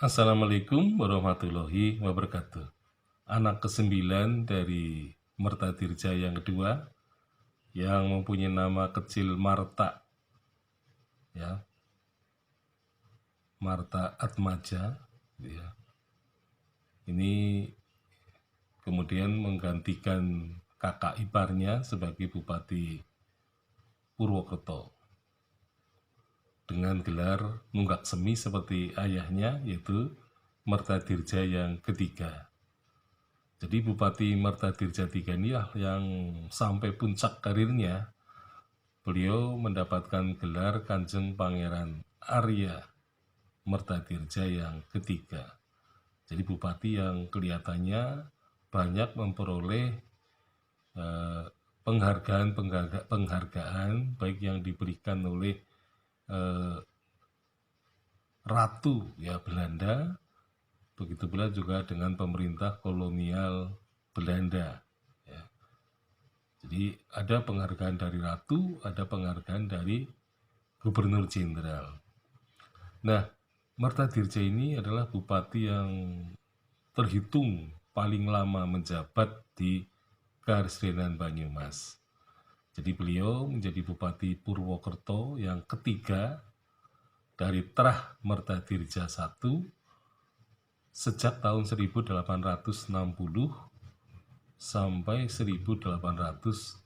Assalamualaikum warahmatullahi wabarakatuh. Anak kesembilan dari Mertadirja yang kedua yang mempunyai nama kecil Marta, ya, Marta Atmaja, ya. Ini kemudian menggantikan kakak iparnya sebagai Bupati Purwokerto dengan gelar nunggak semi seperti ayahnya, yaitu Mertadirja yang ketiga. Jadi Bupati Mertadirja III ini yang sampai puncak karirnya, beliau mendapatkan gelar Kanjeng Pangeran Arya Mertadirja yang ketiga. Jadi bupati yang kelihatannya banyak memperoleh penghargaan baik yang diberikan oleh Ratu ya Belanda, begitu pula juga dengan pemerintah kolonial Belanda. Ya. Jadi ada penghargaan dari Ratu, ada penghargaan dari Gubernur Jenderal. Nah, Mertadirja ini adalah bupati yang terhitung paling lama menjabat di Karesidenan Banyumas. Jadi beliau menjadi Bupati Purwokerto yang ketiga dari Trah Mertadirja I sejak tahun 1860 sampai 1879.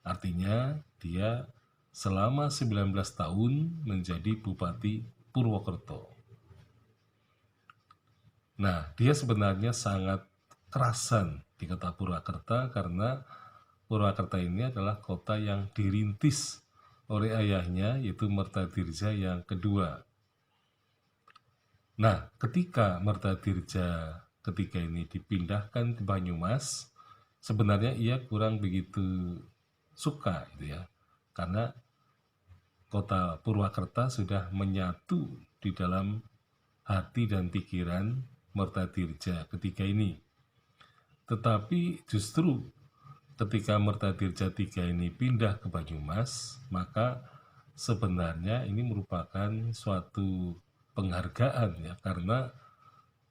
Artinya dia selama 19 tahun menjadi Bupati Purwokerto. Nah, dia sebenarnya sangat kerasan di kota Purwakarta karena Purwakarta ini adalah kota yang dirintis oleh ayahnya, yaitu Mertadirja yang kedua. Nah, ketika Mertadirja ketiga ini dipindahkan ke Banyumas, sebenarnya ia kurang begitu suka gitu ya, karena kota Purwakarta sudah menyatu di dalam hati dan pikiran Mertadirja ketiga ini. Tetapi justru ketika Mertadirja III ini pindah ke Banyumas, maka sebenarnya ini merupakan suatu penghargaan ya, karena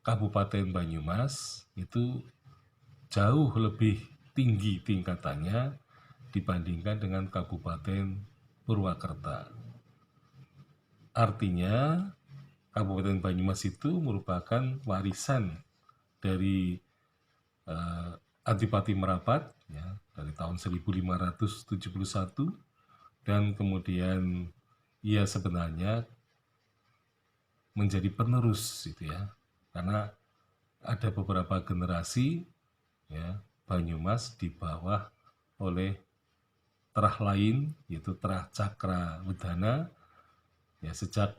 Kabupaten Banyumas itu jauh lebih tinggi tingkatannya dibandingkan dengan Kabupaten Purwakarta. Artinya Kabupaten Banyumas itu merupakan warisan dari Adipati Merapat ya, dari tahun 1571, dan kemudian ia sebenarnya menjadi penerus itu ya, karena ada beberapa generasi ya Banyumas di bawah oleh terah lain, yaitu terah Cakrawedana ya. Sejak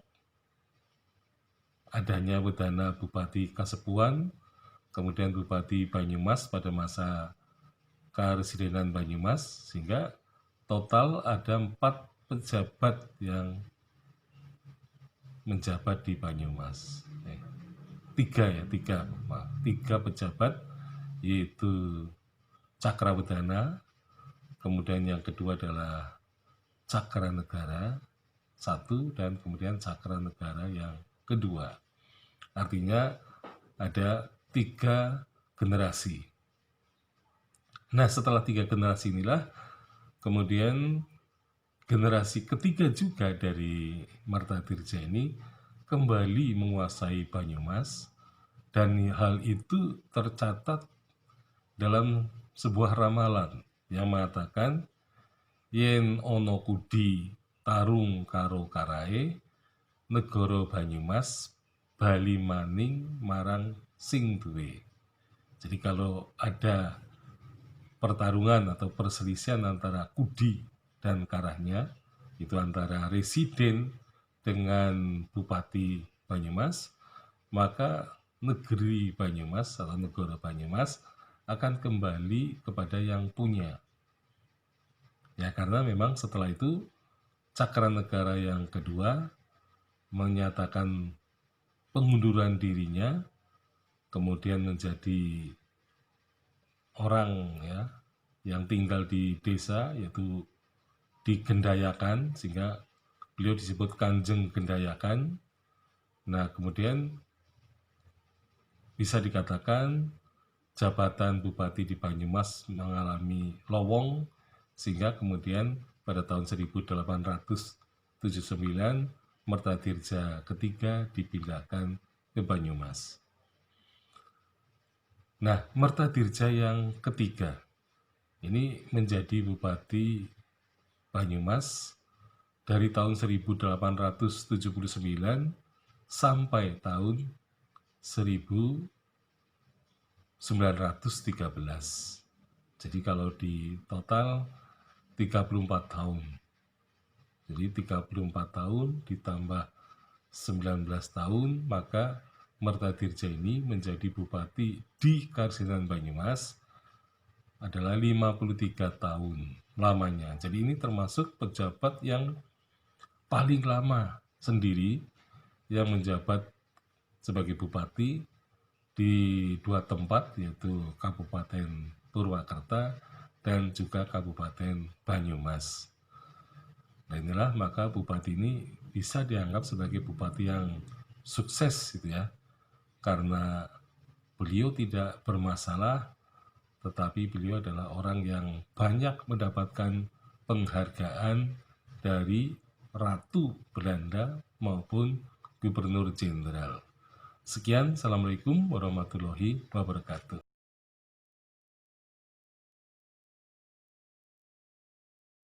adanya Wedana Bupati Kasepuan, kemudian Bupati Banyumas pada masa Karesidenan Banyumas, sehingga total ada 4 pejabat yang menjabat di Banyumas. Tiga pejabat, yaitu Cakrawedana, kemudian yang kedua adalah Cakranegara satu, dan kemudian Cakranegara yang kedua. Artinya ada 3 generasi. Nah, setelah 3 generasi inilah kemudian generasi ketiga juga dari Mertadirja ini kembali menguasai Banyumas, dan hal itu tercatat dalam sebuah ramalan yang mengatakan yen ono kudi tarung karo karae negara Banyumas bali maning marang sing duwe. Jadi kalau ada pertarungan atau perselisihan antara kudi dan karahnya, itu antara residen dengan Bupati Banyumas, maka negeri Banyumas atau negara Banyumas akan kembali kepada yang punya. Ya, karena memang setelah itu Cakranegara yang kedua menyatakan pengunduran dirinya, kemudian menjadi orang ya yang tinggal di desa, yaitu di Gendayakan, sehingga beliau disebut Kanjeng Gendayakan. Nah, kemudian bisa dikatakan jabatan Bupati di Banyumas mengalami lowong sehingga kemudian pada tahun 1879 Mertadirja ketiga dipindahkan ke Banyumas. Nah, Mertadirja yang ketiga ini menjadi Bupati Banyumas dari tahun 1879 sampai tahun 1913. Jadi kalau di total 34 tahun. Jadi 34 tahun ditambah 19 tahun, maka Mertadirja ini menjadi bupati di Karsinan Banyumas adalah 53 tahun lamanya. Jadi ini termasuk pejabat yang paling lama sendiri yang menjabat sebagai bupati di dua tempat, yaitu Kabupaten Purwakarta dan juga Kabupaten Banyumas. Nah inilah maka bupati ini bisa dianggap sebagai bupati yang sukses gitu ya, karena beliau tidak bermasalah, tetapi beliau adalah orang yang banyak mendapatkan penghargaan dari Ratu Belanda maupun Gubernur Jenderal. Sekian, Assalamualaikum warahmatullahi wabarakatuh.